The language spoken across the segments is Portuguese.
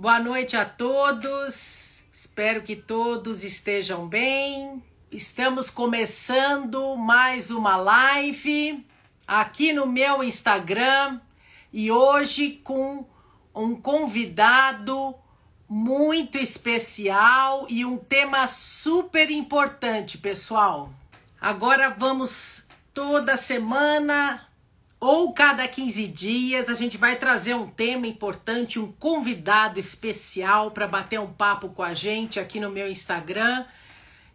Boa noite a todos, espero que todos estejam bem. Estamos começando mais uma live aqui no meu Instagram e hoje com um convidado muito especial e um tema super importante, pessoal. Agora vamos toda semana ou cada 15 dias, a gente vai trazer um tema importante, um convidado especial para bater um papo com a gente aqui no meu Instagram,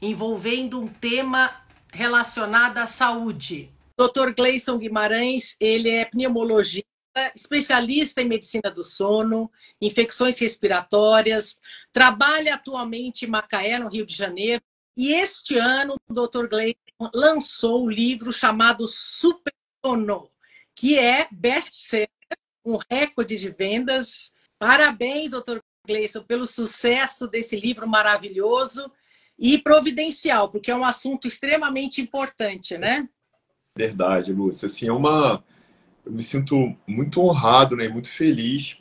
envolvendo um tema relacionado à saúde. Dr. Gleison Guimarães, ele é pneumologista, especialista em medicina do sono, infecções respiratórias, trabalha atualmente em Macaé, no Rio de Janeiro, e este ano o Dr. Gleison lançou um livro chamado Super Sono, que é best-seller, um recorde de vendas. Parabéns, Dr. Gleison, pelo sucesso desse livro maravilhoso e providencial, porque é um assunto extremamente importante, né? Verdade, Lúcia. Assim, eu me sinto muito honrado, né, e muito feliz,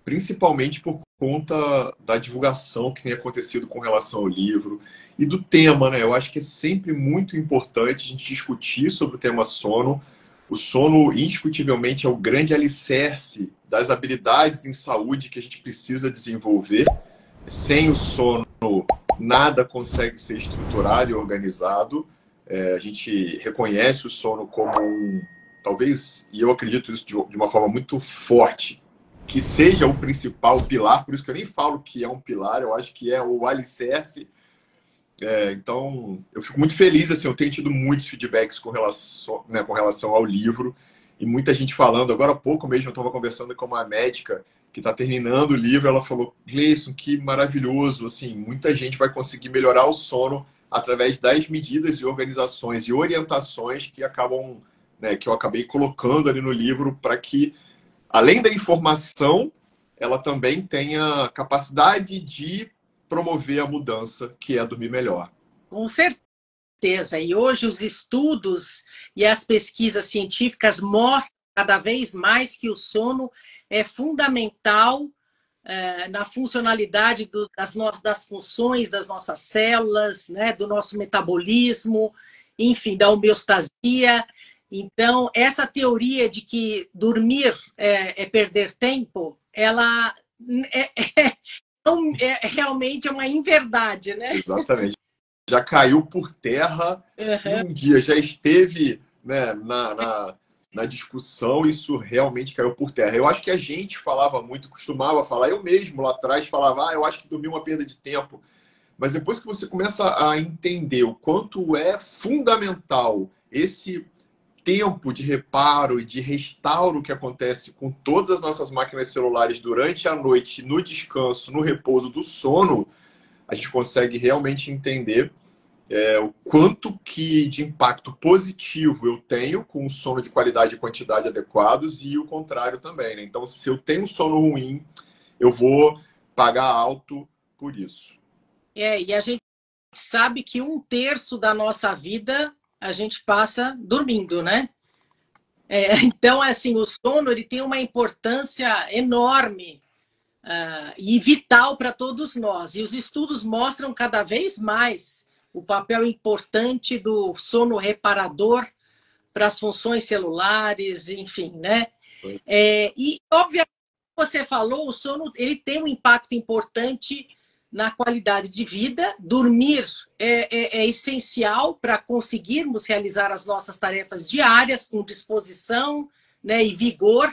principalmente por conta da divulgação que tem acontecido com relação ao livro e do tema, né? Eu acho que é sempre muito importante a gente discutir sobre o tema sono. O sono, indiscutivelmente, é o grande alicerce das habilidades em saúde que a gente precisa desenvolver. Sem o sono, nada consegue ser estruturado e organizado. A gente reconhece o sono como talvez, e eu acredito isso de uma forma muito forte, que seja o principal pilar, por isso que eu nem falo que é um pilar, eu acho que é o alicerce. Então, eu fico muito feliz, assim, eu tenho tido muitos feedbacks com relação ao livro, e muita gente falando. Agora há pouco mesmo eu estava conversando com uma médica que está terminando o livro, ela falou: Gleison, que maravilhoso, assim, muita gente vai conseguir melhorar o sono através das medidas e organizações e orientações que acabam, né, que eu acabei colocando ali no livro, para que, além da informação, ela também tenha capacidade de promover a mudança, que é dormir melhor. Com certeza. E hoje os estudos e as pesquisas científicas mostram cada vez mais que o sono é fundamental na funcionalidade das funções das nossas células, né, do nosso metabolismo, enfim, da homeostasia. Então, essa teoria de que dormir é perder tempo, ela realmente é uma inverdade, né? Exatamente. Já caiu por terra. Se um dia já esteve, né, na discussão, isso realmente caiu por terra. Eu acho que a gente falava muito, costumava falar, eu mesmo lá atrás falava: eu acho que dormir é uma perda de tempo. Mas depois que você começa a entender o quanto é fundamental esse tempo de reparo e de restauro que acontece com todas as nossas máquinas celulares durante a noite, no descanso, no repouso do sono, a gente consegue realmente entender o quanto que de impacto positivo eu tenho com um sono de qualidade e quantidade adequados, e o contrário também, né? Então, se eu tenho um sono ruim, eu vou pagar alto por isso. E a gente sabe que 1/3 da nossa vida a gente passa dormindo, né? Então, assim, o sono ele tem uma importância enorme e vital para todos nós. E os estudos mostram cada vez mais o papel importante do sono reparador para as funções celulares, enfim, né? E, obviamente, você falou, o sono ele tem um impacto importante na qualidade de vida. Dormir é essencial para conseguirmos realizar as nossas tarefas diárias com disposição, né, e vigor.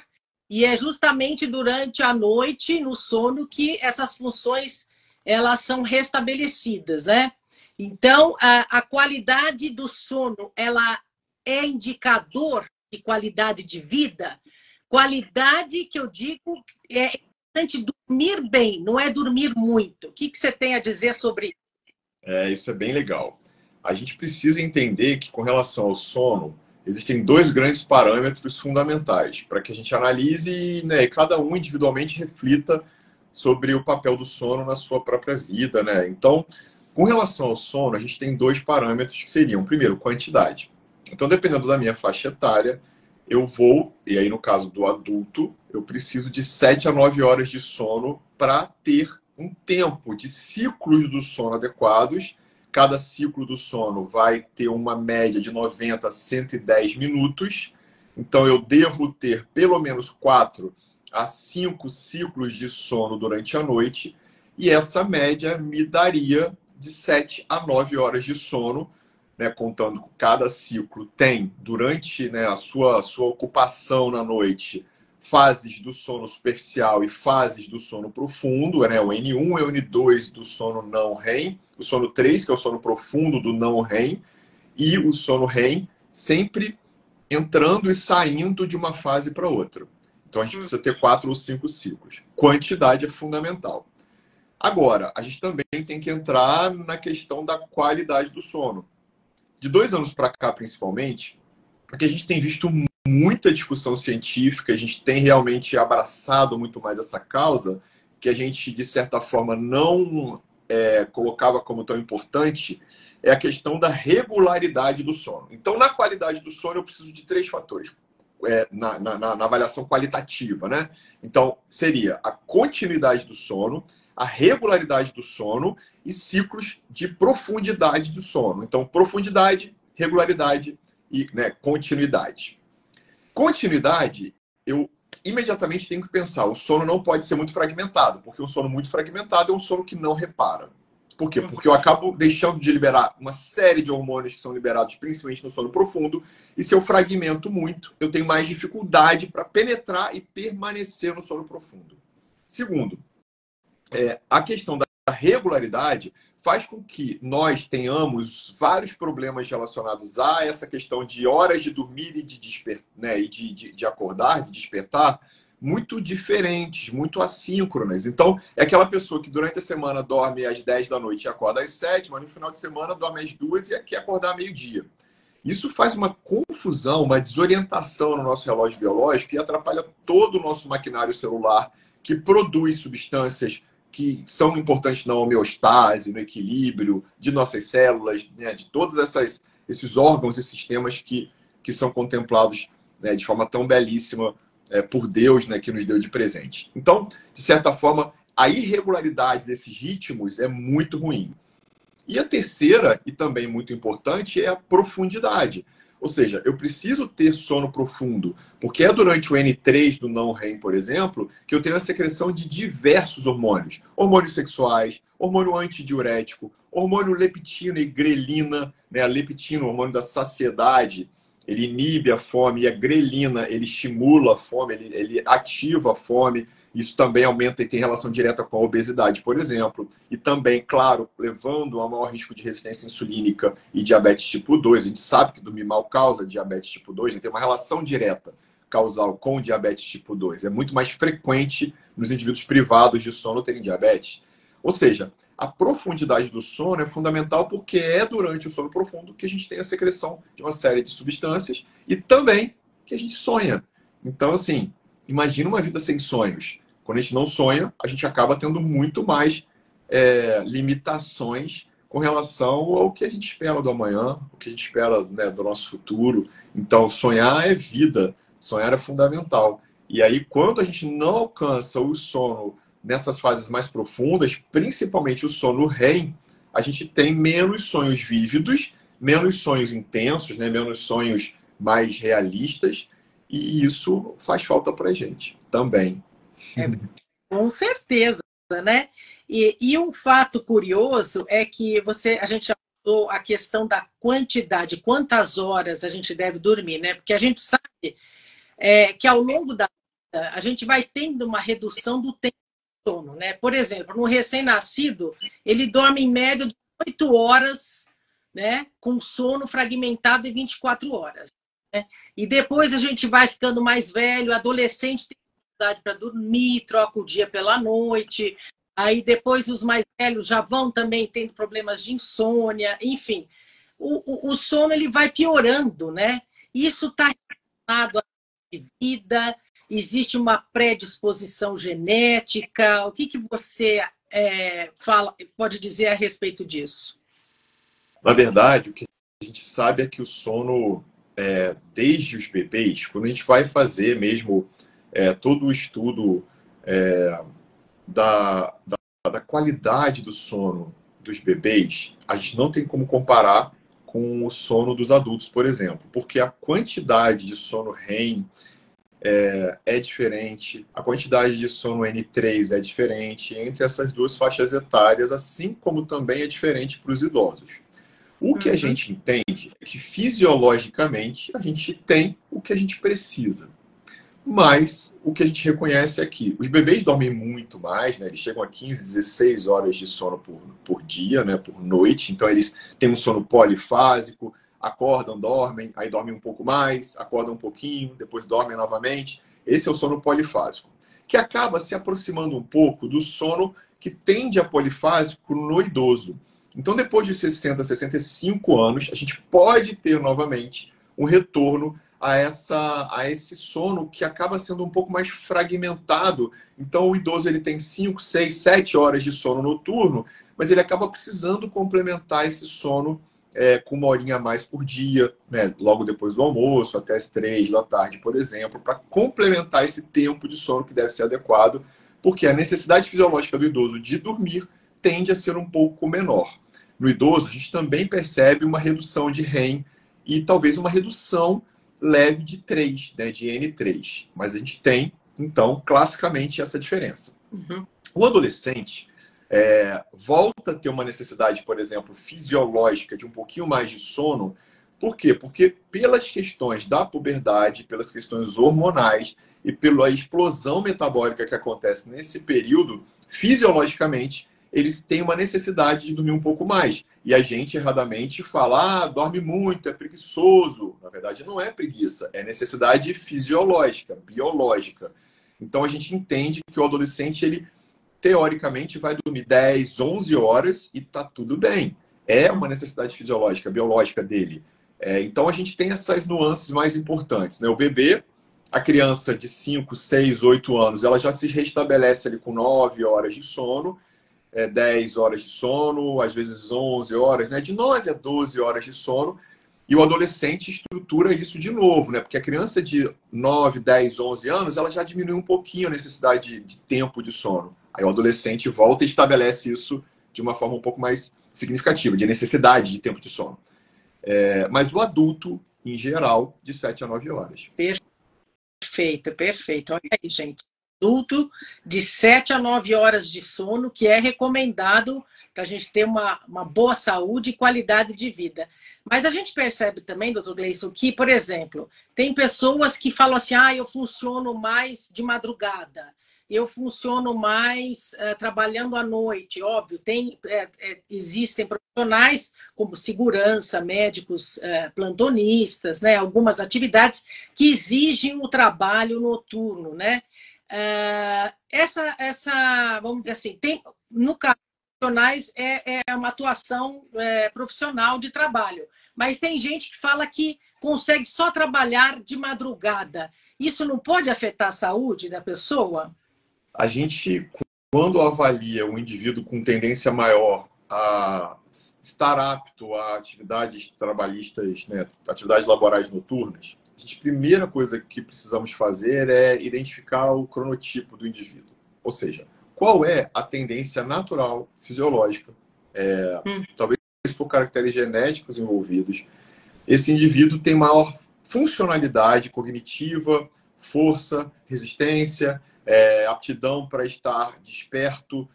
E é justamente durante a noite, no sono, que essas funções elas são restabelecidas, né? Então, a qualidade do sono ela é indicador de qualidade de vida. Qualidade que eu digo é importante dormir bem, não é dormir muito. O que você tem a dizer sobre isso? Isso é bem legal. A gente precisa entender que, com relação ao sono, existem dois grandes parâmetros fundamentais para que a gente analise, né, e cada um individualmente reflita sobre o papel do sono na sua própria vida, né? Então, com relação ao sono, a gente tem dois parâmetros que seriam, primeiro, quantidade. Então, dependendo da minha faixa etária, eu vou, e aí no caso do adulto, eu preciso de 7 a 9 horas de sono para ter um tempo de ciclos do sono adequados. Cada ciclo do sono vai ter uma média de 90 a 110 minutos. Então eu devo ter pelo menos 4 a 5 ciclos de sono durante a noite. E essa média me daria de 7 a 9 horas de sono, né, contando que cada ciclo tem, durante, né, a sua ocupação na noite, fases do sono superficial e fases do sono profundo, né, o N1 e o N2 do sono não REM, o sono 3, que é o sono profundo do não REM, e o sono REM sempre entrando e saindo de uma fase para outra. Então a gente precisa ter 4 ou 5 ciclos. Quantidade é fundamental. Agora, a gente também tem que entrar na questão da qualidade do sono. De 2 anos para cá, principalmente, porque a gente tem visto muita discussão científica, a gente tem realmente abraçado muito mais essa causa, que a gente, de certa forma, não colocava como tão importante, é a questão da regularidade do sono. Então, na qualidade do sono, eu preciso de 3 fatores na avaliação qualitativa, né? Então, seria a continuidade do sono, a regularidade do sono e ciclos de profundidade do sono. Então, profundidade, regularidade e, né, continuidade. Continuidade, eu imediatamente tenho que pensar, o sono não pode ser muito fragmentado, porque um sono muito fragmentado é um sono que não repara. Por quê? Porque eu acabo deixando de liberar uma série de hormônios que são liberados principalmente no sono profundo, e se eu fragmento muito, eu tenho mais dificuldade para penetrar e permanecer no sono profundo. Segundo, a questão da regularidade faz com que nós tenhamos vários problemas relacionados a essa questão de horas de dormir e de acordar, de despertar, muito diferentes, muito assíncronas. Então, é aquela pessoa que durante a semana dorme às 10 da noite e acorda às 7, mas no final de semana dorme às 2 e quer acordar ao meio-dia. Isso faz uma confusão, uma desorientação no nosso relógio biológico e atrapalha todo o nosso maquinário celular, que produz substâncias que são importantes na homeostase, no equilíbrio de nossas células, né, de todos esses órgãos e sistemas que são contemplados, né, de forma tão belíssima por Deus, né, que nos deu de presente. Então, de certa forma, a irregularidade desses ritmos é muito ruim. E a terceira, e também muito importante, é a profundidade. Ou seja, eu preciso ter sono profundo, porque é durante o N3 do não REM, por exemplo, que eu tenho a secreção de diversos hormônios. Hormônios sexuais, hormônio antidiurético, hormônio leptina e grelina, né? A leptina, o hormônio da saciedade, ele inibe a fome, e a grelina, ele estimula a fome, ele ativa a fome. Isso também aumenta e tem relação direta com a obesidade, por exemplo. E também, claro, levando a maior risco de resistência insulínica e diabetes tipo 2. A gente sabe que dormir mal causa diabetes tipo 2, né? Tem uma relação direta causal com diabetes tipo 2. É muito mais frequente nos indivíduos privados de sono terem diabetes. Ou seja, a profundidade do sono é fundamental porque é durante o sono profundo que a gente tem a secreção de uma série de substâncias e também que a gente sonha. Então, assim, imagina uma vida sem sonhos. Quando a gente não sonha, a gente acaba tendo muito mais limitações com relação ao que a gente espera do amanhã, o que a gente espera, né, do nosso futuro. Então, sonhar é vida, sonhar é fundamental. E aí, quando a gente não alcança o sono nessas fases mais profundas, principalmente o sono REM, a gente tem menos sonhos vívidos, menos sonhos intensos, né, menos sonhos mais realistas, e isso faz falta para a gente também. Com certeza, né? E um fato curioso é que a gente já falou a questão da quantidade, quantas horas a gente deve dormir, né? Porque a gente sabe que ao longo da vida a gente vai tendo uma redução do tempo de sono, né? Por exemplo, no recém-nascido, ele dorme em média de 8 horas, né? Com sono fragmentado em 24 horas. Né? E depois a gente vai ficando mais velho, adolescente tem dificuldade para dormir, troca o dia pela noite. Aí depois os mais velhos já vão também tendo problemas de insônia, enfim. O sono ele vai piorando, né? Isso está relacionado à vida, existe uma predisposição genética. O que você pode dizer a respeito disso? Na verdade, o que a gente sabe é que o sono desde os bebês, quando a gente vai fazer mesmo todo o estudo da qualidade do sono dos bebês, a gente não tem como comparar com o sono dos adultos, por exemplo, porque a quantidade de sono REM é diferente, a quantidade de sono N3 é diferente entre essas duas faixas etárias, assim como também é diferente para os idosos. O que a gente entende é que fisiologicamente a gente tem o que a gente precisa. Mas o que a gente reconhece é que os bebês dormem muito mais, né? Eles chegam a 15, 16 horas de sono por dia, né? Por noite. Então eles têm um sono polifásico, acordam, dormem, aí dormem um pouco mais, acordam um pouquinho, depois dormem novamente. Esse é o sono polifásico, que acaba se aproximando um pouco do sono que tende a polifásico no idoso. Então, depois de 60, 65 anos, a gente pode ter novamente um retorno a esse sono que acaba sendo um pouco mais fragmentado. Então, o idoso ele tem 5, 6, 7 horas de sono noturno, mas ele acaba precisando complementar esse sono com uma horinha a mais por dia, né? Logo depois do almoço, até as 3 da tarde, por exemplo, para complementar esse tempo de sono que deve ser adequado, porque a necessidade fisiológica do idoso de dormir tende a ser um pouco menor. No idoso, a gente também percebe uma redução de REM e talvez uma redução leve de 3, né, de N3. Mas a gente tem, então, classicamente essa diferença. O adolescente volta a ter uma necessidade, por exemplo, fisiológica de um pouquinho mais de sono. Por quê? Porque pelas questões da puberdade, pelas questões hormonais e pela explosão metabólica que acontece nesse período, fisiologicamente, eles têm uma necessidade de dormir um pouco mais. E a gente, erradamente, fala, dorme muito, é preguiçoso. Na verdade, não é preguiça, é necessidade fisiológica, biológica. Então, a gente entende que o adolescente, ele, teoricamente, vai dormir 10, 11 horas e tá tudo bem. É uma necessidade fisiológica, biológica dele. Então, a gente tem essas nuances mais importantes, né? O bebê, a criança de 5, 6, 8 anos, ela já se restabelece ali com 9 horas de sono, 10 horas de sono, às vezes 11 horas, né? De 9 a 12 horas de sono. E o adolescente estrutura isso de novo, né? Porque a criança de 9, 10, 11 anos, ela já diminui um pouquinho a necessidade de tempo de sono. Aí o adolescente volta e estabelece isso de uma forma um pouco mais significativa, de necessidade de tempo de sono. Mas o adulto, em geral, de 7 a 9 horas. Perfeito, perfeito. Olha aí, gente. Adulto de 7 a 9 horas de sono, que é recomendado para a gente ter uma boa saúde e qualidade de vida. Mas a gente percebe também, doutor Gleison, que, por exemplo, tem pessoas que falam assim, eu funciono mais de madrugada, eu funciono mais trabalhando à noite. Óbvio, existem profissionais como segurança, médicos, plantonistas, né? Algumas atividades que exigem o trabalho noturno, né? Vamos dizer assim, no caso profissionais é uma atuação profissional de trabalho, mas tem gente que fala que consegue só trabalhar de madrugada. Isso não pode afetar a saúde da pessoa? A gente, quando avalia o indivíduo com tendência maior a estar apto a atividades trabalhistas, né, atividades laborais noturnas, a primeira coisa que precisamos fazer é identificar o cronotipo do indivíduo. Ou seja, qual é a tendência natural, fisiológica, talvez por caracteres genéticos envolvidos. Esse indivíduo tem maior funcionalidade cognitiva, força, resistência, aptidão para estar desperto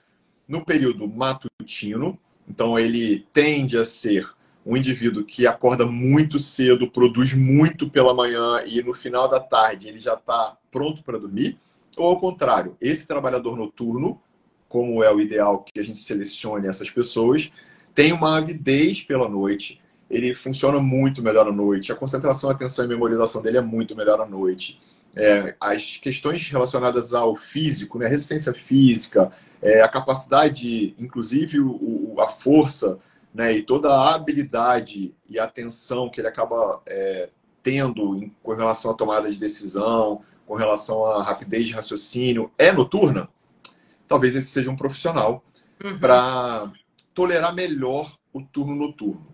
no período matutino. Então, ele tende a ser um indivíduo que acorda muito cedo, produz muito pela manhã e no final da tarde ele já está pronto para dormir. Ou ao contrário, esse trabalhador noturno, como é o ideal que a gente selecione essas pessoas, tem uma avidez pela noite, ele funciona muito melhor à noite, a concentração, a atenção e memorização dele é muito melhor à noite. As questões relacionadas ao físico, né, resistência física, a capacidade, inclusive a força, né, e toda a habilidade e a atenção que ele acaba tendo com relação à tomada de decisão, com relação à rapidez de raciocínio, é noturna, talvez esse seja um profissional para tolerar melhor o turno noturno.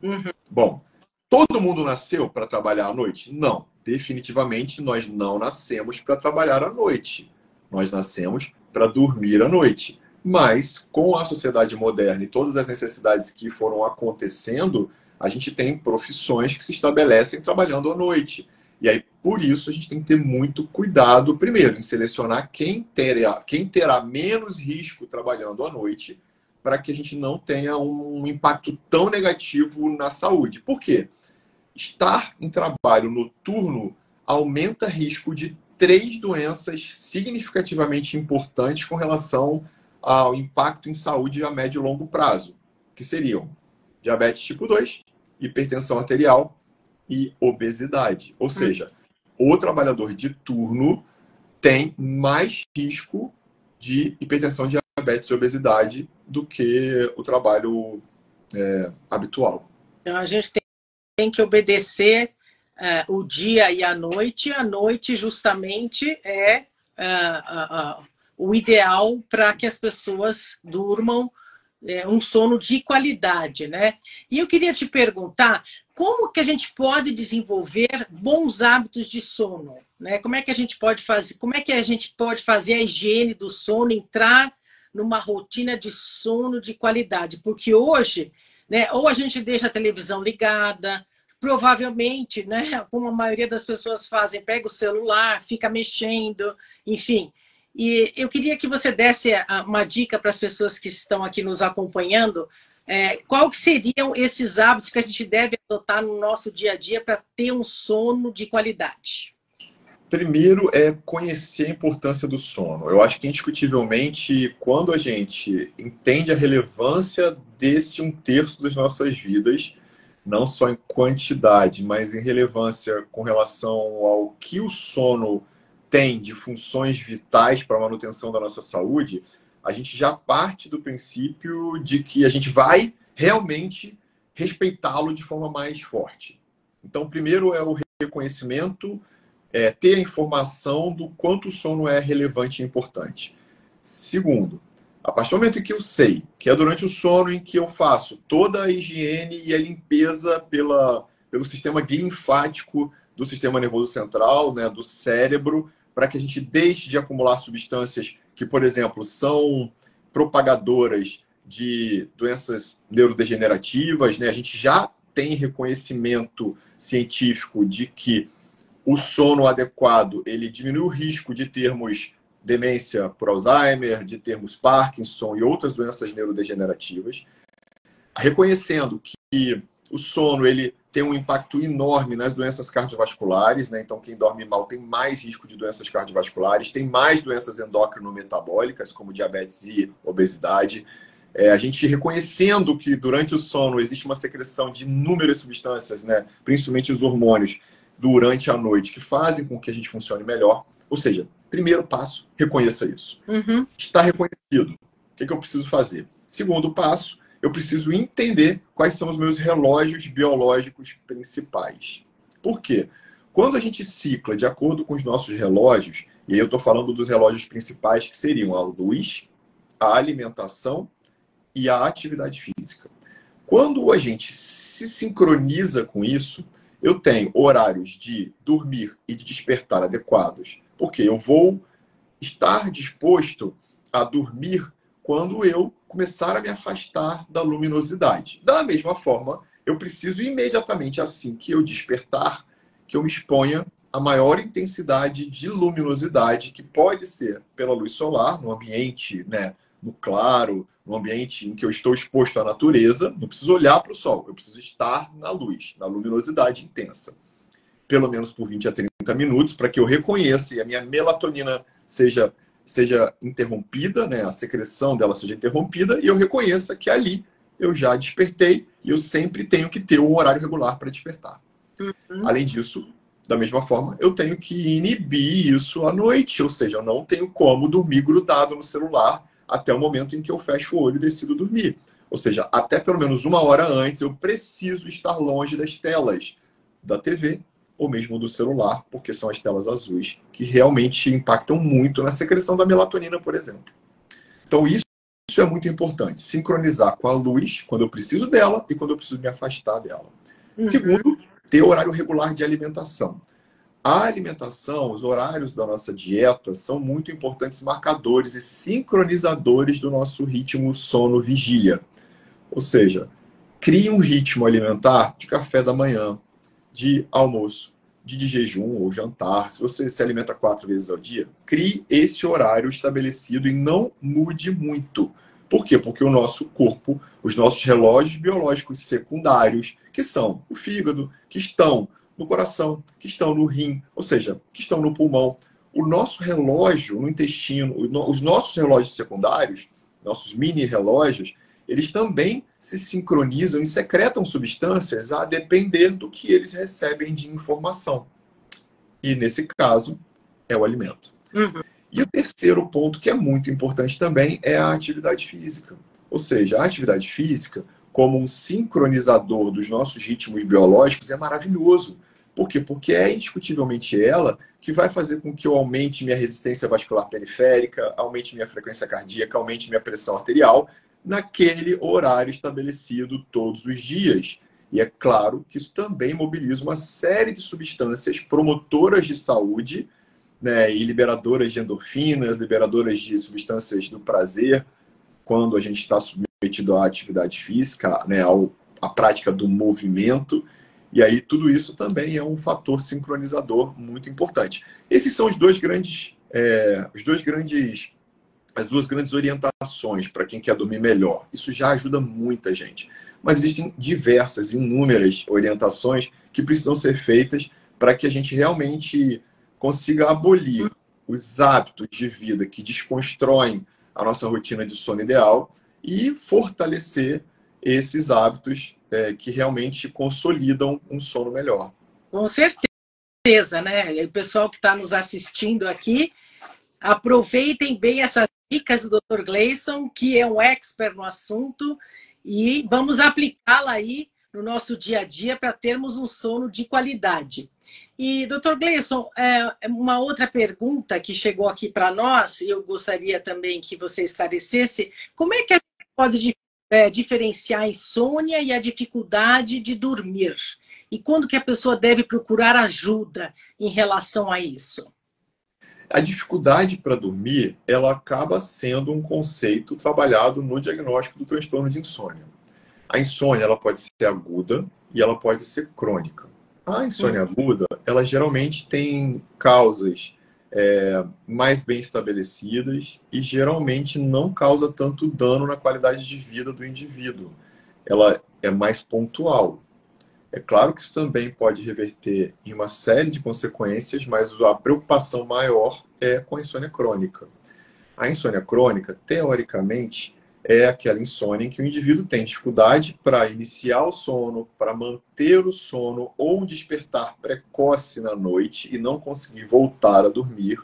Bom, Todo mundo nasceu para trabalhar à noite? Não. Definitivamente nós não nascemos para trabalhar à noite. Nós nascemos para dormir à noite. Mas, com a sociedade moderna e todas as necessidades que foram acontecendo, a gente tem profissões que se estabelecem trabalhando à noite. E aí, por isso, a gente tem que ter muito cuidado, primeiro, em selecionar quem terá menos risco trabalhando à noite, para que a gente não tenha um impacto tão negativo na saúde. Por quê? Estar em trabalho noturno aumenta risco de 3 doenças significativamente importantes com relação ao impacto em saúde a médio e longo prazo, que seriam diabetes tipo 2, hipertensão arterial e obesidade. Ou seja, o trabalhador de turno tem mais risco de hipertensão, diabetes e obesidade do que o trabalho habitual. Então, a gente tem que obedecer o dia e a noite. A noite, justamente, é o ideal para que as pessoas durmam um sono de qualidade, né? E eu queria te perguntar, como que a gente pode desenvolver bons hábitos de sono, né? Como é que a gente pode fazer a higiene do sono, entrar numa rotina de sono de qualidade? Porque hoje, né, ou a gente deixa a televisão ligada, provavelmente, né, como a maioria das pessoas fazem, pega o celular, fica mexendo, enfim. E eu queria que você desse uma dica para as pessoas que estão aqui nos acompanhando, qual que seriam esses hábitos que a gente deve adotar no nosso dia a dia para ter um sono de qualidade? Primeiro é conhecer a importância do sono. Eu acho que, indiscutivelmente, quando a gente entende a relevância desse 1/3 das nossas vidas, não só em quantidade, mas em relevância com relação ao que o sono tem de funções vitais para a manutenção da nossa saúde, a gente já parte do princípio de que a gente vai realmente respeitá-lo de forma mais forte. Então, primeiro é o reconhecimento, ter a informação do quanto o sono é relevante e importante. Segundo, a partir do momento em que eu sei que é durante o sono em que eu faço toda a higiene e a limpeza pelo sistema linfático do sistema nervoso central, né, do cérebro, para que a gente deixe de acumular substâncias que, por exemplo, são propagadoras de doenças neurodegenerativas, né? A gente já tem reconhecimento científico de que o sono adequado, ele diminui o risco de termos demência por Alzheimer, de termos Parkinson e outras doenças neurodegenerativas. Reconhecendo que o sono ele tem um impacto enorme nas doenças cardiovasculares, né? Então, quem dorme mal tem mais risco de doenças cardiovasculares, tem mais doenças endócrino-metabólicas, como diabetes e obesidade. A gente reconhecendo que durante o sono existe uma secreção de inúmeras substâncias, né? Principalmente os hormônios, durante a noite, que fazem com que a gente funcione melhor. Ou seja, primeiro passo, reconheça isso. Está reconhecido. O que eu preciso fazer? Segundo passo, eu preciso entender quais são os meus relógios biológicos principais. Por quê? Quando a gente cicla de acordo com os nossos relógios, e aí eu estou falando dos relógios principais, que seriam a luz, a alimentação e a atividade física. Quando a gente se sincroniza com isso, eu tenho horários de dormir e de despertar adequados, porque eu vou estar disposto a dormir quando eu começar a me afastar da luminosidade. Da mesma forma, eu preciso imediatamente, assim que eu despertar, que eu me exponha a maior intensidade de luminosidade, que pode ser pela luz solar, no ambiente, né, no claro, no ambiente em que eu estou exposto à natureza. Não preciso olhar para o sol, eu preciso estar na luz, na luminosidade intensa. Pelo menos por 20 a 30 minutos, para que eu reconheça e a minha melatonina seja interrompida, né, a secreção dela seja interrompida, e eu reconheça que ali eu já despertei e eu sempre tenho que ter um horário regular para despertar. Além disso, da mesma forma, eu tenho que inibir isso à noite, ou seja, eu não tenho como dormir grudado no celular até o momento em que eu fecho o olho e decido dormir. Ou seja, até pelo menos 1 hora antes eu preciso estar longe das telas da TV ou mesmo do celular, porque são as telas azuis que realmente impactam muito na secreção da melatonina, por exemplo. Então isso é muito importante, sincronizar com a luz quando eu preciso dela e quando eu preciso me afastar dela. Segundo, ter horário regular de alimentação. A alimentação, os horários da nossa dieta são muito importantes marcadores e sincronizadores do nosso ritmo sono-vigília. Ou seja, crie um ritmo alimentar de café da manhã, de almoço, de jejum ou jantar. Se você se alimenta 4 vezes ao dia, crie esse horário estabelecido e não mude muito. Por quê? Porque o nosso corpo, os nossos relógios biológicos secundários, que são o fígado, que estão no coração, que estão no rim, ou seja, que estão no pulmão. O nosso relógio no intestino, os nossos relógios secundários, nossos mini-relógios, eles também se sincronizam e secretam substâncias a depender do que eles recebem de informação. E, nesse caso, é o alimento. Uhum. E o terceiro ponto, que é muito importante também, é a atividade física. Ou seja, a atividade física, como um sincronizador dos nossos ritmos biológicos, é maravilhoso. Por quê? Porque é indiscutivelmente ela que vai fazer com que eu aumente minha resistência vascular periférica, aumente minha frequência cardíaca, aumente minha pressão arterial, naquele horário estabelecido todos os dias. E é claro que isso também mobiliza uma série de substâncias promotoras de saúde, né, e liberadoras de endorfinas, liberadoras de substâncias do prazer, quando a gente está submetido à atividade física, né, à prática do movimento. E aí tudo isso também é um fator sincronizador muito importante. Esses são as duas grandes orientações para quem quer dormir melhor. Isso já ajuda muita gente. Mas existem diversas, inúmeras orientações que precisam ser feitas para que a gente realmente consiga abolir os hábitos de vida que desconstroem a nossa rotina de sono ideal e fortalecer esses hábitos que realmente consolidam um sono melhor. Com certeza, né? E o pessoal que está nos assistindo aqui, aproveitem bem essas dicas do Dr. Gleison, que é um expert no assunto, e vamos aplicá-la aí no nosso dia a dia para termos um sono de qualidade. E, Dr. Gleison, uma outra pergunta que chegou aqui para nós, e eu gostaria também que você esclarecesse, como é que a gente pode diferenciar a insônia e a dificuldade de dormir? E quando que a pessoa deve procurar ajuda em relação a isso? A dificuldade para dormir, ela acaba sendo um conceito trabalhado no diagnóstico do transtorno de insônia. A insônia, ela pode ser aguda e ela pode ser crônica. A insônia aguda, ela geralmente tem causas mais bem estabelecidas e geralmente não causa tanto dano na qualidade de vida do indivíduo. Ela é mais pontual. É claro que isso também pode reverter em uma série de consequências, mas a preocupação maior é com a insônia crônica. A insônia crônica, teoricamente, é aquela insônia em que o indivíduo tem dificuldade para iniciar o sono, para manter o sono ou um despertar precoce na noite e não conseguir voltar a dormir.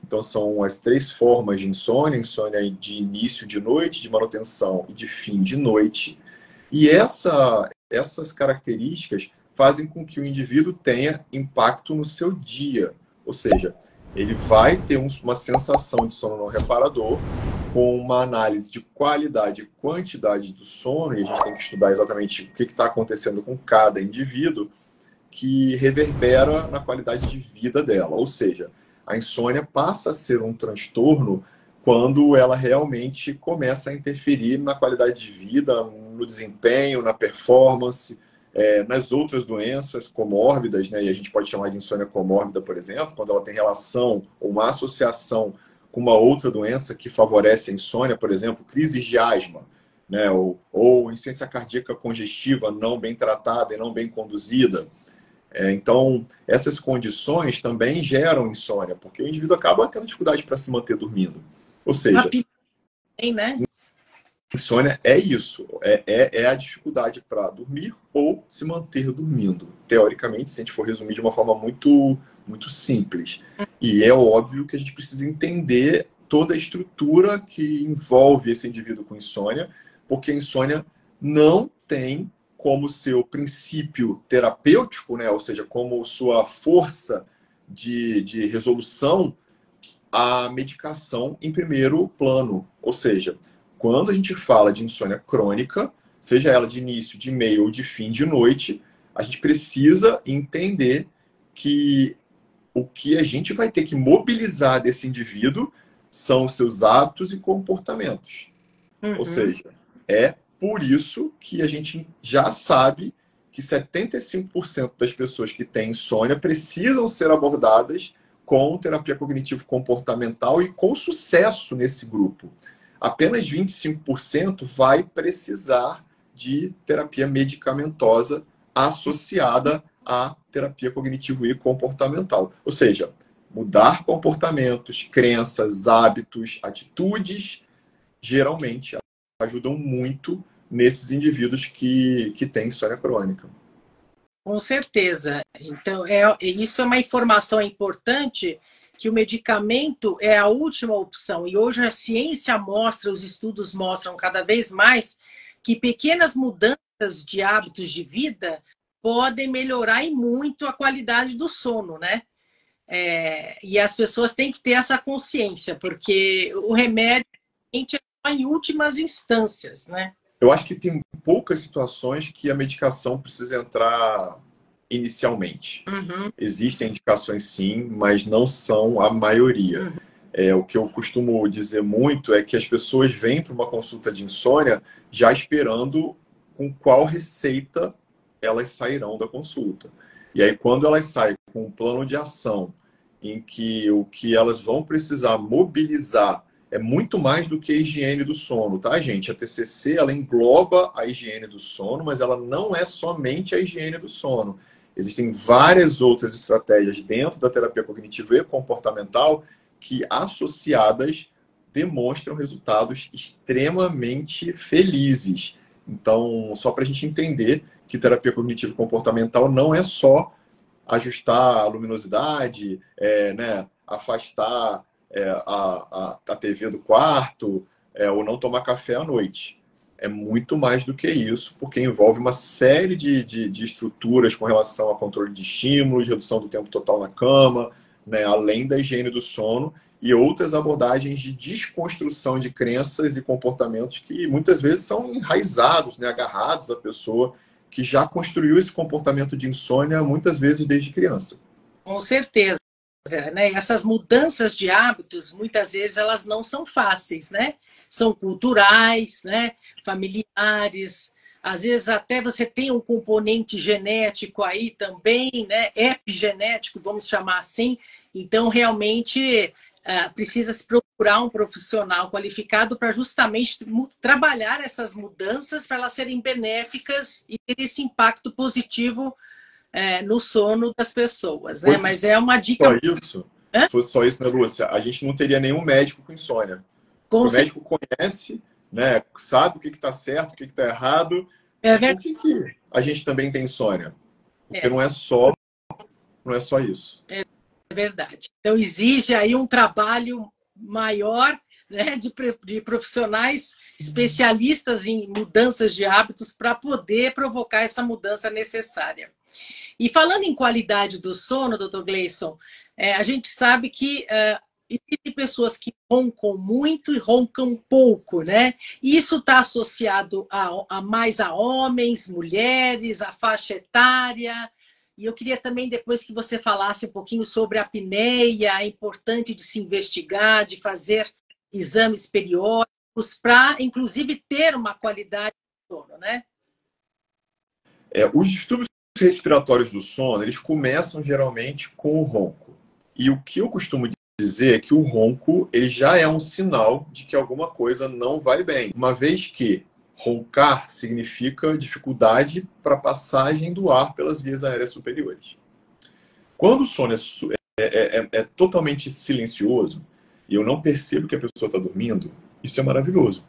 Então são as 3 formas de insônia: insônia de início de noite, de manutenção e de fim de noite. E essas características fazem com que o indivíduo tenha impacto no seu dia. Ou seja, ele vai ter uma sensação de sono não reparador, com uma análise de qualidade e quantidade do sono, e a gente tem que estudar exatamente o que está acontecendo com cada indivíduo, que reverbera na qualidade de vida dela. Ou seja, a insônia passa a ser um transtorno quando ela realmente começa a interferir na qualidade de vida, no desempenho, na performance, nas outras doenças comórbidas, né? E a gente pode chamar de insônia comórbida, por exemplo, quando ela tem relação ou uma associação com uma outra doença que favorece a insônia, por exemplo, crises de asma, né? ou insuficiência cardíaca congestiva não bem tratada e não bem conduzida. Então, essas condições também geram insônia, porque o indivíduo acaba tendo dificuldade para se manter dormindo. Ou seja, né? Insônia é isso, é a dificuldade para dormir ou se manter dormindo. Teoricamente, se a gente for resumir de uma forma muito, muito simples. E é óbvio que a gente precisa entender toda a estrutura que envolve esse indivíduo com insônia, porque a insônia não tem como seu princípio terapêutico, né? Ou seja, como sua força de resolução, a medicação em primeiro plano. Ou seja, quando a gente fala de insônia crônica, seja ela de início, de meio ou de fim de noite, a gente precisa entender que o que a gente vai ter que mobilizar desse indivíduo são os seus hábitos e comportamentos. Ou seja, é por isso que a gente já sabe que 75% das pessoas que têm insônia precisam ser abordadas com terapia cognitivo-comportamental e com sucesso nesse grupo. Apenas 25% vai precisar de terapia medicamentosa associada à terapia cognitivo e comportamental. Ou seja, mudar comportamentos, crenças, hábitos, atitudes, geralmente ajudam muito nesses indivíduos que têm insônia crônica. Com certeza. Então, isso é uma informação importante, que o medicamento é a última opção. E hoje a ciência mostra, os estudos mostram cada vez mais que pequenas mudanças de hábitos de vida podem melhorar e muito a qualidade do sono, né? E as pessoas têm que ter essa consciência, porque o remédio é só em últimas instâncias, né? Eu acho que tem poucas situações que a medicação precisa entrar inicialmente. Existem indicações sim, mas não são a maioria. O que eu costumo dizer muito é que as pessoas vêm para uma consulta de insônia já esperando com qual receita elas sairão da consulta. E aí, quando elas saem com um plano de ação em que o que elas vão precisar mobilizar é muito mais do que a higiene do sono, tá, gente? A TCC, ela engloba a higiene do sono, mas ela não é somente a higiene do sono. Existem várias outras estratégias dentro da terapia cognitiva e comportamental que, associadas, demonstram resultados extremamente felizes. Então, só para a gente entender que terapia cognitivo comportamental não é só ajustar a luminosidade, afastar a TV do quarto, ou não tomar café à noite. É muito mais do que isso, porque envolve uma série de estruturas com relação a controle de estímulos, redução do tempo total na cama, né, além da higiene do sono, e outras abordagens de desconstrução de crenças e comportamentos que muitas vezes são enraizados, né, agarrados à pessoa que já construiu esse comportamento de insônia muitas vezes desde criança. Com certeza, né? Essas mudanças de hábitos, muitas vezes, elas não são fáceis, né? São culturais, né? Familiares, às vezes até você tem um componente genético aí também, né? Epigenético, vamos chamar assim. Então, realmente, precisa se procurar um profissional qualificado para justamente trabalhar essas mudanças para elas serem benéficas e ter esse impacto positivo no sono das pessoas, né? Mas é uma dica... Só isso? Se fosse só isso, né, Lúcia? A gente não teria nenhum médico com insônia. O médico conhece, né, sabe o que está certo, o que está errado. Por que a gente também tem insônia? Porque não é só isso. É verdade. Então, exige aí um trabalho maior, né, de profissionais especialistas em mudanças de hábitos para poder provocar essa mudança necessária. E falando em qualidade do sono, Dr. Gleison, a gente sabe que existem pessoas que roncam muito e roncam pouco, né? E isso está associado mais a homens, mulheres, a faixa etária. E eu queria também depois que você falasse um pouquinho sobre a apneia, é importante de se investigar, de fazer exames periódicos para, inclusive, ter uma qualidade do sono, né? Os distúrbios respiratórios do sono, eles começam geralmente com o ronco. E o que eu costumo dizer é que o ronco, ele já é um sinal de que alguma coisa não vai bem. Uma vez que roncar significa dificuldade para a passagem do ar pelas vias aéreas superiores. Quando o sono é totalmente silencioso e eu não percebo que a pessoa está dormindo, isso é maravilhoso.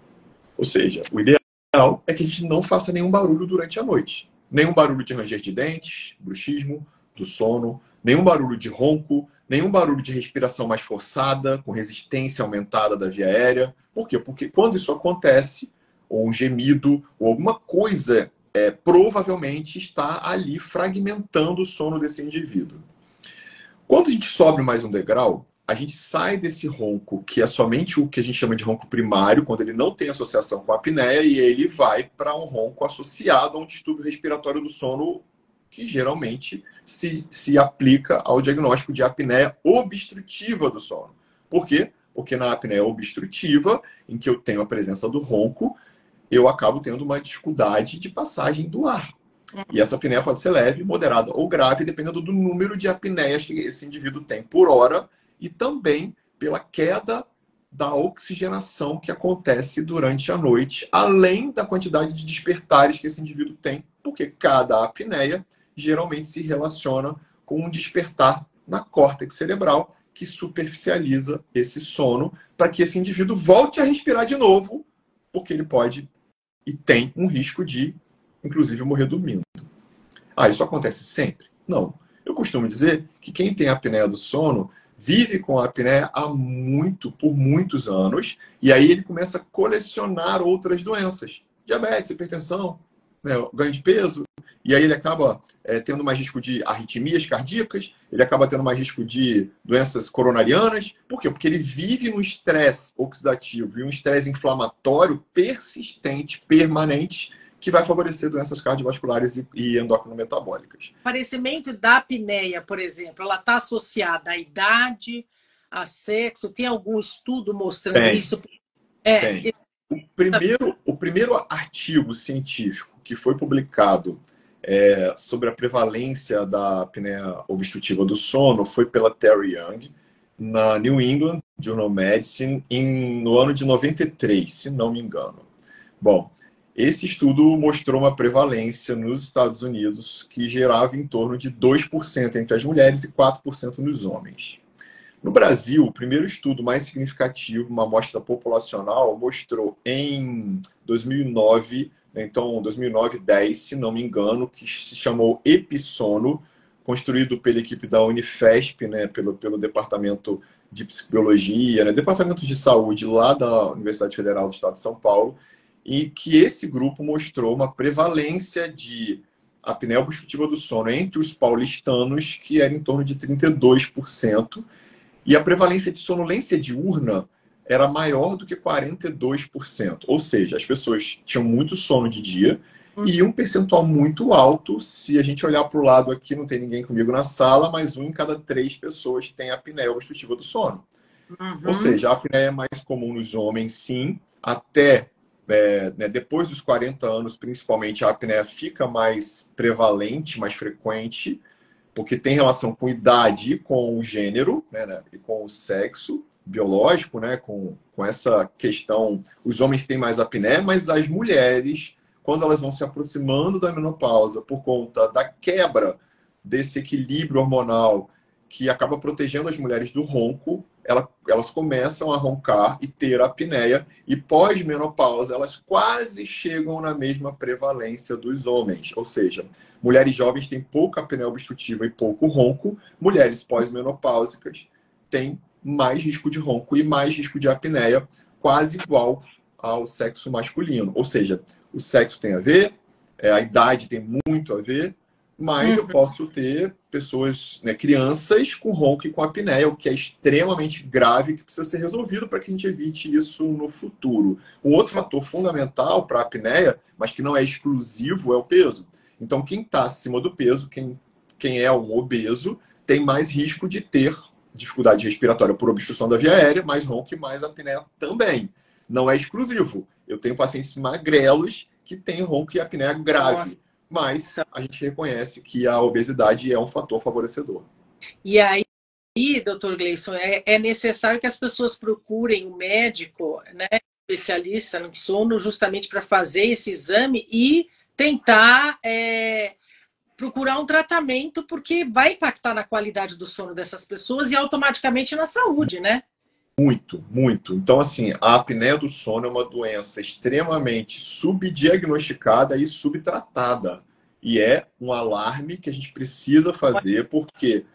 Ou seja, o ideal é que a gente não faça nenhum barulho durante a noite. Nenhum barulho de ranger de dentes, bruxismo, do sono, nenhum barulho de ronco, nenhum barulho de respiração mais forçada, com resistência aumentada da via aérea. Por quê? Porque quando isso acontece, ou um gemido, ou alguma coisa, provavelmente está ali fragmentando o sono desse indivíduo. Quando a gente sobe mais um degrau, a gente sai desse ronco, que é somente o que a gente chama de ronco primário, quando ele não tem associação com a apneia, e ele vai para um ronco associado a um distúrbio respiratório do sono que geralmente se aplica ao diagnóstico de apneia obstrutiva do sono. Por quê? Porque na apneia obstrutiva, em que eu tenho a presença do ronco, eu acabo tendo uma dificuldade de passagem do ar. E essa apneia pode ser leve, moderada ou grave, dependendo do número de apneias que esse indivíduo tem por hora e também pela queda da oxigenação que acontece durante a noite, além da quantidade de despertares que esse indivíduo tem, porque cada apneia geralmente se relaciona com um despertar na córtex cerebral que superficializa esse sono para que esse indivíduo volte a respirar de novo, porque ele pode e tem um risco de, inclusive, morrer dormindo. Isso acontece sempre? Não. Eu costumo dizer que quem tem apneia do sono vive com a apneia por muitos anos, e aí ele começa a colecionar outras doenças. Diabetes, hipertensão, né, ganho de peso, e aí ele acaba tendo mais risco de arritmias cardíacas, ele acaba tendo mais risco de doenças coronarianas. Por quê? Porque ele vive num estresse oxidativo e um estresse inflamatório persistente, permanente, que vai favorecer doenças cardiovasculares e endócrino-metabólicas. O aparecimento da apneia, por exemplo, ela está associada à idade, a sexo? Tem algum estudo mostrando isso? Tem. O primeiro artigo científico que foi publicado sobre a prevalência da apneia obstrutiva do sono foi pela Terry Young, na New England Journal of Medicine, no ano de 93, se não me engano. Bom, esse estudo mostrou uma prevalência nos Estados Unidos que gerava em torno de 2% entre as mulheres e 4% nos homens. No Brasil, o primeiro estudo mais significativo, uma amostra populacional, mostrou em 2009, então 2009-10, se não me engano, que se chamou Episono, construído pela equipe da Unifesp, né, pelo Departamento de Psicologia, né, Departamento de Saúde lá da Universidade Federal do Estado de São Paulo, e que esse grupo mostrou uma prevalência de apneia obstrutiva do sono entre os paulistanos, que era em torno de 32%, e a prevalência de sonolência diurna era maior do que 42%. Ou seja, as pessoas tinham muito sono de dia e um percentual muito alto, se a gente olhar para o lado aqui, não tem ninguém comigo na sala, mas 1 em cada 3 pessoas tem apneia obstrutiva do sono. Ou seja, a apneia é mais comum nos homens, sim, até depois dos 40 anos, principalmente, a apneia fica mais prevalente, mais frequente, porque tem relação com idade e com o gênero, né, e com o sexo biológico, né, com essa questão. Os homens têm mais apneia, mas as mulheres, quando elas vão se aproximando da menopausa por conta da quebra desse equilíbrio hormonal que acaba protegendo as mulheres do ronco, elas começam a roncar e ter apneia, e pós-menopausa elas quase chegam na mesma prevalência dos homens. Ou seja, mulheres jovens têm pouca apneia obstrutiva e pouco ronco, mulheres pós-menopáusicas têm mais risco de ronco e mais risco de apneia, quase igual ao sexo masculino. Ou seja, o sexo tem a ver, a idade tem muito a ver, mas eu posso ter pessoas, né, crianças com ronco e com apneia, o que é extremamente grave, que precisa ser resolvido para que a gente evite isso no futuro. Um outro fator fundamental para a apneia, mas que não é exclusivo, é o peso. Então, quem está acima do peso, quem é um obeso, tem mais risco de ter dificuldade respiratória por obstrução da via aérea, mais ronco e mais apneia também. Não é exclusivo. Eu tenho pacientes magrelos que têm ronco e apneia grave. Nossa. Mas a gente reconhece que a obesidade é um fator favorecedor. E aí, doutor Gleison, é necessário que as pessoas procurem um médico, né, especialista no sono, justamente para fazer esse exame e tentar procurar um tratamento, porque vai impactar na qualidade do sono dessas pessoas e automaticamente na saúde, né? Muito, muito. Então, assim, a apneia do sono é uma doença extremamente subdiagnosticada e subtratada. E é um alarme que a gente precisa fazer, porque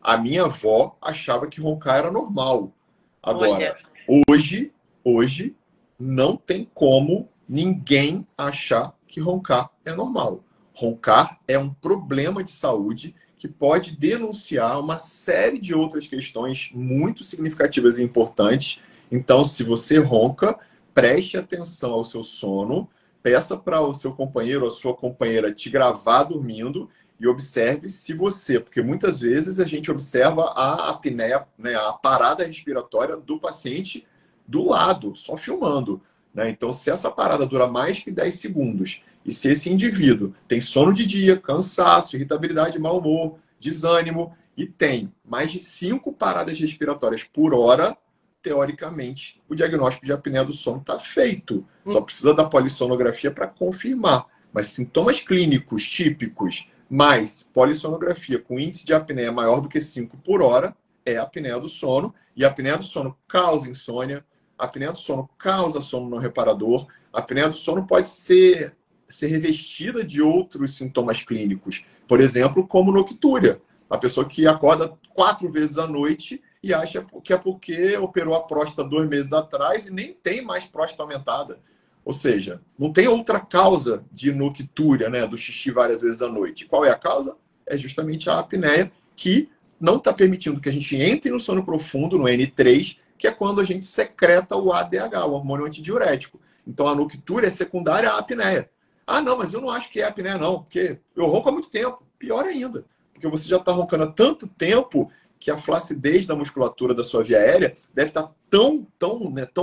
a minha avó achava que roncar era normal. Agora, hoje não tem como ninguém achar que roncar é normal. Roncar é um problema de saúde que pode denunciar uma série de outras questões muito significativas e importantes. Então, se você ronca, preste atenção ao seu sono, peça para o seu companheiro ou a sua companheira te gravar dormindo e observe se você, porque muitas vezes a gente observa a apneia, né, a parada respiratória do paciente do lado, só filmando, né? Então, se essa parada dura mais que 10 segundos e se esse indivíduo tem sono de dia, cansaço, irritabilidade, mau humor, desânimo e tem mais de 5 paradas respiratórias por hora, teoricamente, o diagnóstico de apneia do sono está feito. Só precisa da polissonografia para confirmar. Mas sintomas clínicos típicos, mais polissonografia com índice de apneia maior do que 5 por hora, é a apneia do sono. E a apneia do sono causa insônia, a apneia do sono causa sono não reparador, a apneia do sono pode ser revestida de outros sintomas clínicos. Por exemplo, como noctúria. A pessoa que acorda 4 vezes à noite e acha que é porque operou a próstata 2 meses atrás e nem tem mais próstata aumentada. Ou seja, não tem outra causa de noctúria, né, do xixi várias vezes à noite. Qual é a causa? É justamente a apneia, que não está permitindo que a gente entre no sono profundo, no N3, que é quando a gente secreta o ADH, o hormônio antidiurético. Então a noctúria é secundária à apneia. Ah, não, mas eu não acho que é apneia, não, porque eu ronco há muito tempo. Pior ainda, porque você já está roncando há tanto tempo que a flacidez da musculatura da sua via aérea deve estar tão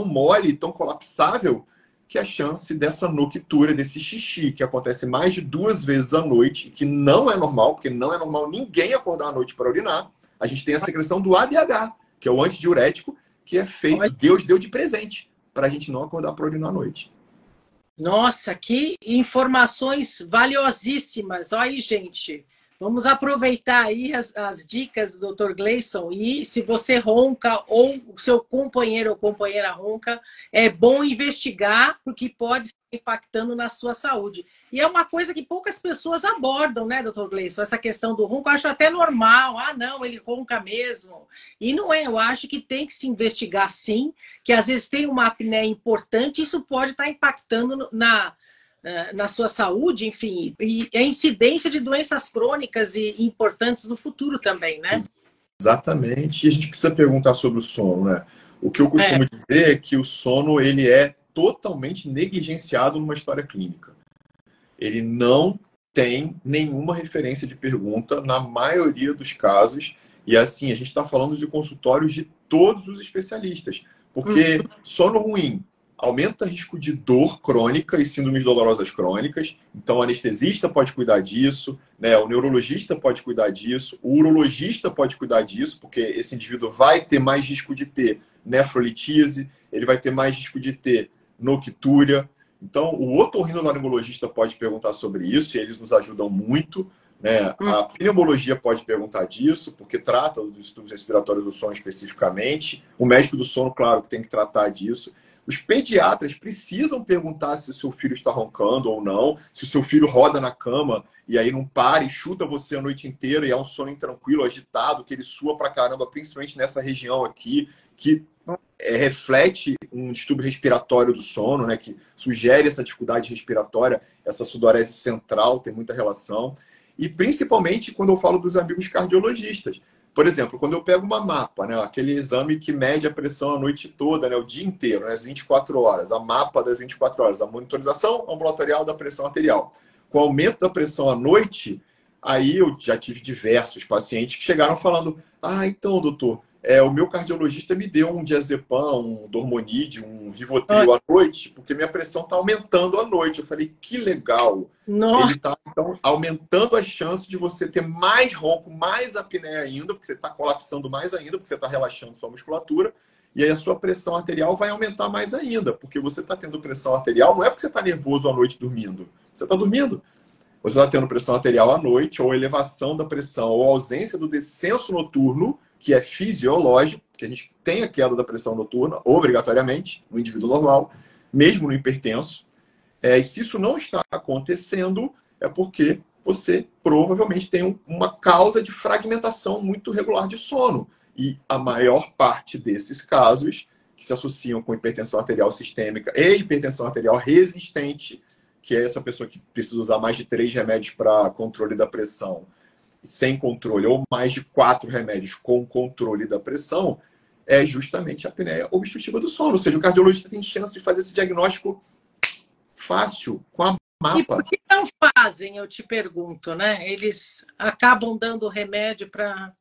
mole, tão colapsável, que a chance dessa noctúria, desse xixi, que acontece mais de 2 vezes à noite, que não é normal, porque não é normal ninguém acordar à noite para urinar, a gente tem a secreção do ADH, que é o antidiurético, que é feito, Deus deu de presente, para a gente não acordar para urinar à noite. Nossa, que informações valiosíssimas. Olha aí, gente. Vamos aproveitar aí as dicas do Dr. Gleison. E se você ronca ou o seu companheiro ou companheira ronca, é bom investigar, porque pode estar impactando na sua saúde. E é uma coisa que poucas pessoas abordam, né, Dr. Gleison? Essa questão do ronco, eu acho até normal. Ah, não, ele ronca mesmo. E não é, eu acho que tem que se investigar sim, que às vezes tem uma apneia importante, isso pode estar impactando na sua saúde, enfim, e a incidência de doenças crônicas e importantes no futuro também, né? Exatamente. E a gente precisa perguntar sobre o sono, né? O que eu costumo dizer é que o sono, ele é totalmente negligenciado numa história clínica. Ele não tem nenhuma referência de pergunta na maioria dos casos. E assim, a gente está falando de consultórios de todos os especialistas. Porque sono ruim aumenta risco de dor crônica e síndromes dolorosas crônicas. Então, o anestesista pode cuidar disso, né? O neurologista pode cuidar disso, o urologista pode cuidar disso, porque esse indivíduo vai ter mais risco de ter nefrolitise, ele vai ter mais risco de ter noctúria. Então, o otorrinolaringologista pode perguntar sobre isso, e eles nos ajudam muito, né? A pneumologia pode perguntar disso, porque trata dos distúrbios respiratórios do sono especificamente. O médico do sono, claro, que tem que tratar disso. Os pediatras precisam perguntar se o seu filho está roncando ou não, se o seu filho roda na cama e aí não para e chuta você a noite inteira e é um sono intranquilo, agitado, que ele sua pra caramba, principalmente nessa região aqui, que reflete um distúrbio respiratório do sono, né, que sugere essa dificuldade respiratória, essa sudorese central, tem muita relação. E principalmente quando eu falo dos amigos cardiologistas. Por exemplo, quando eu pego uma mapa, né, aquele exame que mede a pressão a noite toda, né, o dia inteiro, né, as 24 horas, a mapa das 24 horas, a monitorização ambulatorial da pressão arterial. Com o aumento da pressão à noite, aí eu já tive diversos pacientes que chegaram falando: ah, então, doutor, o meu cardiologista me deu um diazepam, um dormonide, um Rivotril à noite, porque minha pressão está aumentando à noite. Eu falei, que legal. Nossa. Ele está, então, aumentando as chances de você ter mais ronco, mais apneia ainda, porque você está colapsando mais ainda, porque você está relaxando sua musculatura, e aí a sua pressão arterial vai aumentar mais ainda, porque você está tendo pressão arterial, não é porque você está nervoso à noite dormindo. Você está dormindo. Você está tendo pressão arterial à noite, ou elevação da pressão, ou ausência do descenso noturno, que é fisiológico, que a gente tem a queda da pressão noturna, obrigatoriamente, no indivíduo normal, mesmo no hipertenso. E se isso não está acontecendo, é porque você provavelmente tem uma causa de fragmentação muito regular de sono. E a maior parte desses casos, que se associam com hipertensão arterial sistêmica e hipertensão arterial resistente, que é essa pessoa que precisa usar mais de 3 remédios para controle da pressão, sem controle, ou mais de 4 remédios com controle da pressão, é justamente a apneia obstrutiva do sono. Ou seja, o cardiologista tem chance de fazer esse diagnóstico fácil, com a E por mapa. que não fazem, eu te pergunto, né? Eles acabam dando remédio para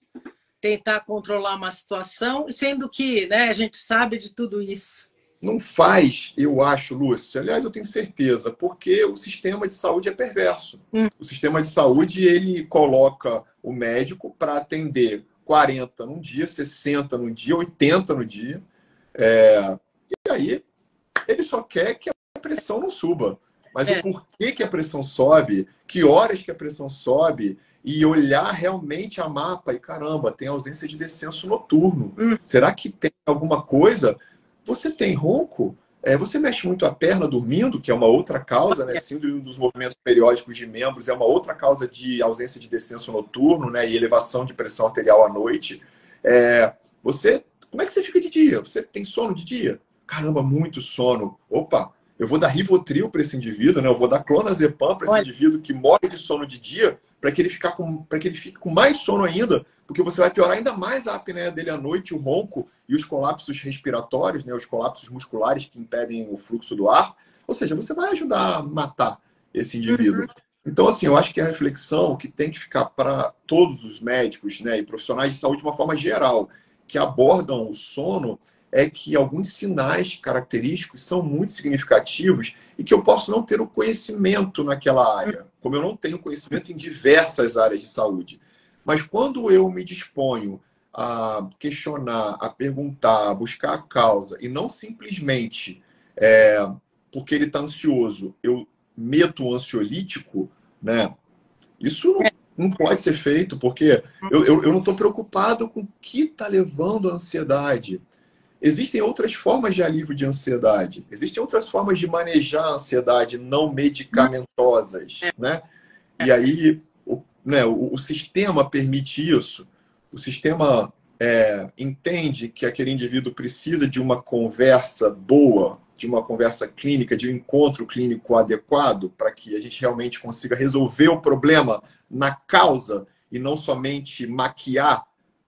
tentar controlar uma situação, sendo que, né, a gente sabe de tudo isso. Não faz, eu acho, Lúcia. Aliás, eu tenho certeza, porque o sistema de saúde é perverso. O sistema de saúde, ele coloca o médico para atender 40 num dia, 60 num dia, 80 no dia. E aí, ele só quer que a pressão não suba. Mas o porquê que a pressão sobe, que horas que a pressão sobe, e olhar realmente a mapa e, caramba, tem ausência de descenso noturno. Será que tem alguma coisa? Você tem ronco? Você mexe muito a perna dormindo, que é uma outra causa, né? Síndrome dos movimentos periódicos de membros é uma outra causa de ausência de descenso noturno, né? E elevação de pressão arterial à noite. Como é que você fica de dia? Você tem sono de dia? Caramba, muito sono. Opa, eu vou dar Rivotril para esse indivíduo, né? Eu vou dar clonazepam para esse indivíduo que morre de sono de dia, para que ele fique com mais sono ainda, porque você vai piorar ainda mais a apneia dele à noite, o ronco e os colapsos respiratórios, né? Os colapsos musculares que impedem o fluxo do ar. Ou seja, você vai ajudar a matar esse indivíduo. Então, assim, eu acho que a reflexão que tem que ficar para todos os médicos, né, e profissionais de saúde de uma forma geral, que abordam o sono, é que alguns sinais característicos são muito significativos e que eu posso não ter o conhecimento naquela área, como eu não tenho conhecimento em diversas áreas de saúde. Mas quando eu me disponho a questionar, a perguntar, a buscar a causa, e não simplesmente porque ele está ansioso, eu meto um ansiolítico, né? Isso não pode ser feito, porque eu não estou preocupado com o que está levando à ansiedade. Existem outras formas de alívio de ansiedade. Existem outras formas de manejar a ansiedade não medicamentosas, né? E aí, o sistema permite isso. O sistema entende que aquele indivíduo precisa de uma conversa boa, de uma conversa clínica, de um encontro clínico adequado, para que a gente realmente consiga resolver o problema na causa e não somente maquiar,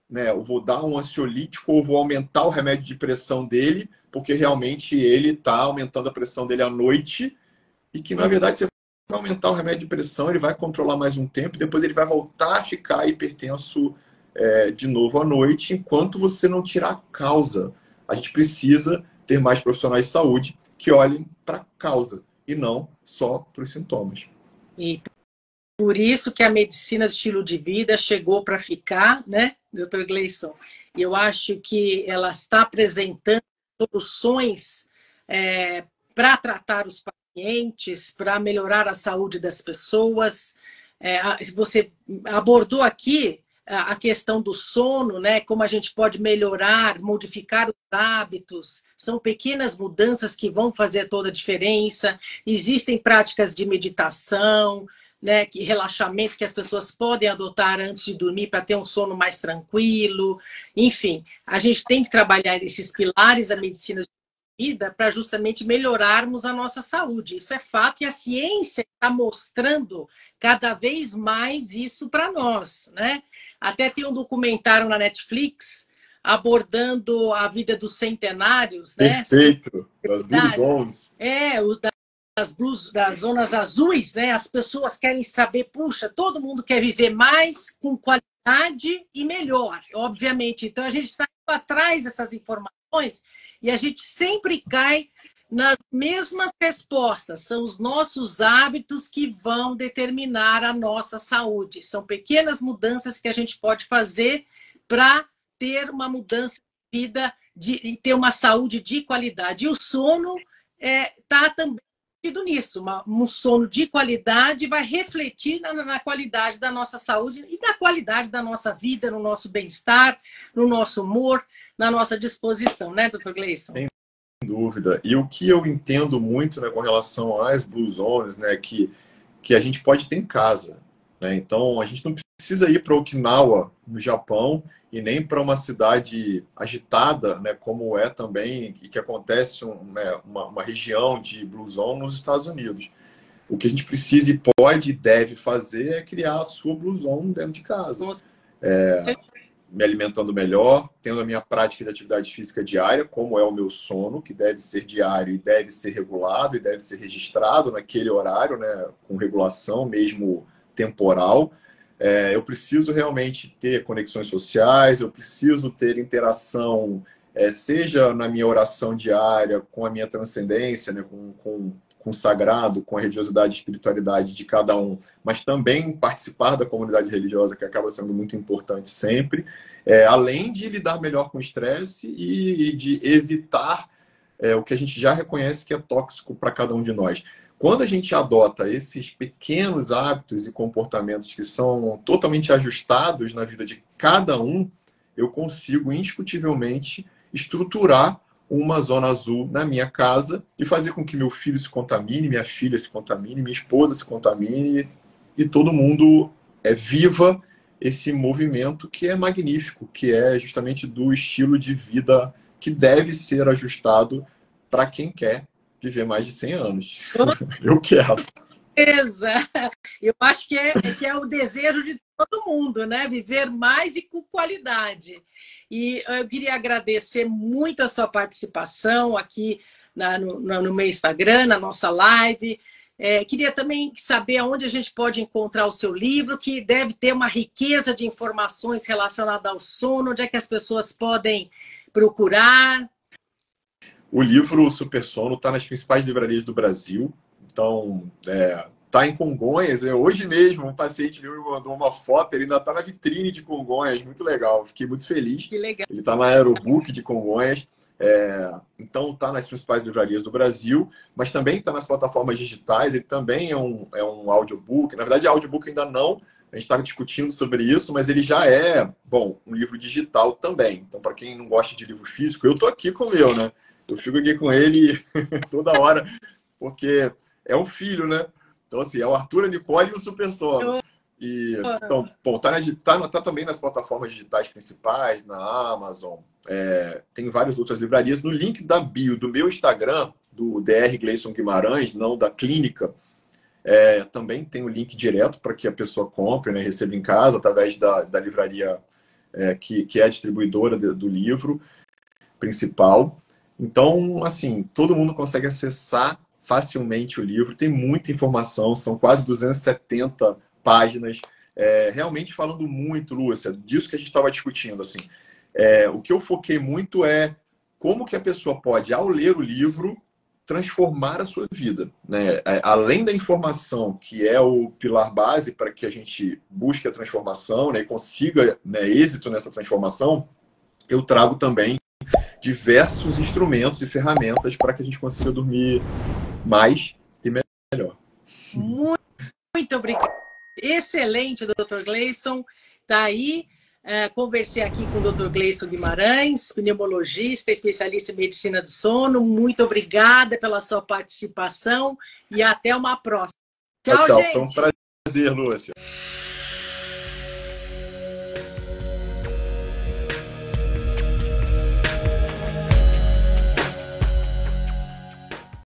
né? Eu vou dar um ansiolítico ou vou aumentar o remédio de pressão dele, porque realmente ele está aumentando a pressão dele à noite e que, na verdade, você vai aumentar o remédio de pressão, ele vai controlar mais um tempo e depois ele vai voltar a ficar hipertenso de novo à noite, enquanto você não tirar a causa. A gente precisa ter mais profissionais de saúde que olhem para a causa e não só para os sintomas. E por isso que a medicina de estilo de vida chegou para ficar, né, Dr. Gleison? E eu acho que ela está apresentando soluções para tratar os pacientes, para melhorar a saúde das pessoas. Você abordou aqui a questão do sono, né? Como a gente pode melhorar, modificar os hábitos. São pequenas mudanças que vão fazer toda a diferença. Existem práticas de meditação, né, relaxamento que as pessoas podem adotar antes de dormir para ter um sono mais tranquilo. Enfim, a gente tem que trabalhar esses pilares da medicina de vida para justamente melhorarmos a nossa saúde. Isso é fato e a ciência está mostrando cada vez mais isso para nós, né? Até tem um documentário na Netflix abordando a vida dos centenários, né? Perfeito, das Blue Zones. Das zonas azuis, né? As pessoas querem saber, puxa, todo mundo quer viver mais, com qualidade e melhor, obviamente. Então a gente está indo atrás dessas informações e a gente sempre cai nas mesmas respostas. São os nossos hábitos que vão determinar a nossa saúde. São pequenas mudanças que a gente pode fazer para ter uma mudança de vida e ter uma saúde de qualidade. E o sono está também nisso. Um sono de qualidade vai refletir na qualidade da nossa saúde e na qualidade da nossa vida, no nosso bem-estar, no nosso humor, na nossa disposição, né, Dr. Gleison? Sem dúvida. E o que eu entendo muito, né, com relação às Blue Zones, né, que a gente pode ter em casa, né? Então, a gente não precisa ir para Okinawa, no Japão, e nem para uma cidade agitada, né, como é também, e que acontece uma região de Blue Zone nos Estados Unidos. O que a gente precisa e pode e deve fazer é criar a sua Blue Zone dentro de casa. me alimentando melhor, tendo a minha prática de atividade física diária, como é o meu sono, que deve ser diário e deve ser regulado e deve ser registrado naquele horário, né, com regulação mesmo temporal. Eu preciso realmente ter conexões sociais, eu preciso ter interação, seja na minha oração diária, com a minha transcendência, né, com o sagrado, com a religiosidade e espiritualidade de cada um, mas também participar da comunidade religiosa, que acaba sendo muito importante sempre, além de lidar melhor com o estresse e de evitar o que a gente já reconhece que é tóxico para cada um de nós. Quando a gente adota esses pequenos hábitos e comportamentos que são totalmente ajustados na vida de cada um, eu consigo indiscutivelmente estruturar uma zona azul na minha casa e fazer com que meu filho se contamine, minha filha se contamine, minha esposa se contamine e todo mundo viva esse movimento que é magnífico, que é justamente do estilo de vida que deve ser ajustado para quem quer viver mais de 100 anos. Eu quero. Eu acho que é o desejo de todo mundo, né? Viver mais e com qualidade. E eu queria agradecer muito a sua participação aqui no meu Instagram, na nossa live. Queria também saber onde a gente pode encontrar o seu livro, que deve ter uma riqueza de informações relacionadas ao sono, onde é que as pessoas podem procurar. O livro Super Sono está nas principais livrarias do Brasil. Então, está em Congonhas. Hoje mesmo, um paciente meu me mandou uma foto, ele ainda está na vitrine de Congonhas. Muito legal, fiquei muito feliz. Que legal. Ele está na Aerobook de Congonhas. Então, está nas principais livrarias do Brasil, mas também está nas plataformas digitais. Ele também é um audiobook. Na verdade, audiobook ainda não. A gente está discutindo sobre isso, mas ele já um livro digital também. Então, para quem não gosta de livro físico, eu estou aqui com o meu, né? Eu fico aqui com ele toda hora, porque é um filho, né? Então, assim, é o Arthur, a Nicole e o Super Sono. Então, tá também nas plataformas digitais principais, na Amazon, tem várias outras livrarias. No link da bio do meu Instagram, do Dr. Gleison Guimarães, não da clínica, também tem o link direto para que a pessoa compre, né, receba em casa, através da livraria que é a distribuidora do livro principal. Então, assim, todo mundo consegue acessar facilmente o livro, tem muita informação, são quase 270 páginas, realmente falando muito, Lúcia, disso que a gente estava discutindo, assim. O que eu foquei muito é como que a pessoa pode, ao ler o livro, transformar a sua vida, né? Além da informação, que é o pilar base para que a gente busque a transformação, né, e consiga, né, êxito nessa transformação, eu trago também diversos instrumentos e ferramentas para que a gente consiga dormir mais e melhor. Muito obrigada. Excelente, Dr. Gleison. Está aí. Conversei aqui com o Dr. Gleison Guimarães, pneumologista, especialista em medicina do sono. Muito obrigada pela sua participação e até uma próxima. Tchau, gente. Foi um prazer, Lúcia.